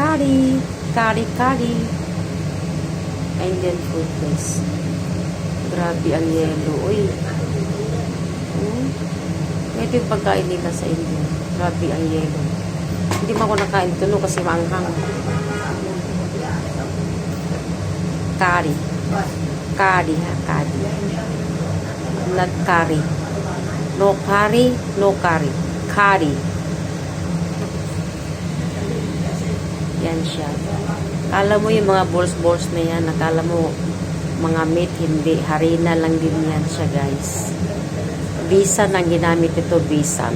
Curry. Curry, curry. Indian food place. Grabe ang yelo. Uy. Ito yung pagkain nila sa India. Grabe ang yelo. Hindi mo ako nakain ito no, kasi maanghang. Curry. Curry ha, curry. Not curry. No curry, no curry. Curry. Yan siya. Akala mo yung mga balls na yan, akala mo mga meat, hindi. Harina lang din yan siya, guys. Bisan ang ginamit ito, bisan.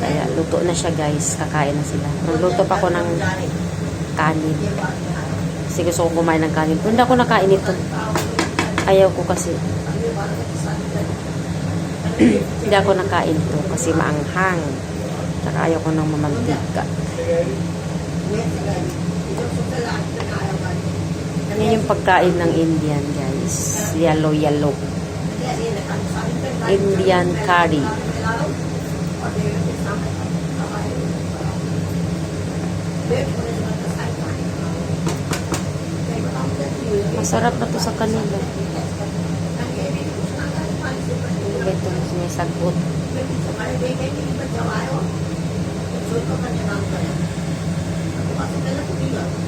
Kaya luto na siya, guys. Kakain na sila. Nagluto pa ako ng kanin. Kasi gusto ko kumain ng kanin. Pero hindi ako nakain ito. Ayaw ko kasi. Hindi ako nakain ito kasi maanghang. Saka ayaw ko ng mamantika. Yan yung pagkain ng Indian, guys. Yellow. Indian curry. Masarap na to sa kanila. Ito may sagot.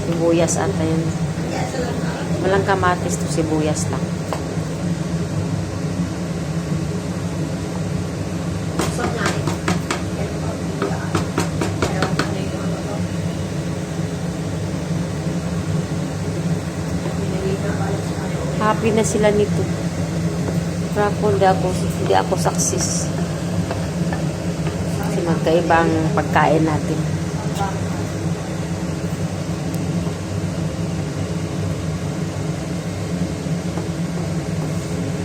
Sibuyas ata yun. Walang kamatis to, sibuyas lang. Happy na sila nito. Pero hindi ako success. Kasi magkaibang pagkain natin.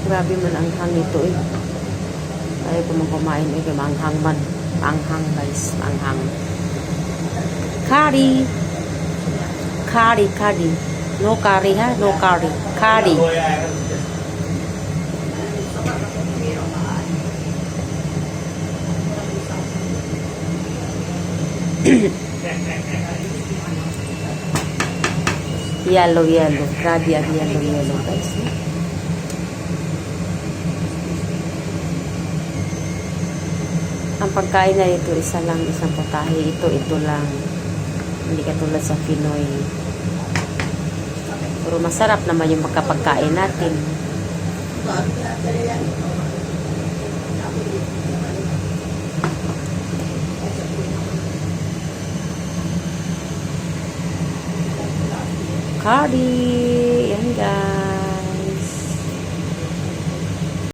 Grabe man ang hang nito eh. Ayaw ko man kumain eh. Maanghang man. Maanghang guys. Maanghang. Curry. Curry, curry. No curry ha? No curry. Curry. Yellow. Grabe ang yellow guys. Ang pagkain na ito, isa lang, isang putahe. Ito lang. Hindi katulad sa Pinoy. Pero masarap naman yung magkapagkain natin. Curry. Yan guys.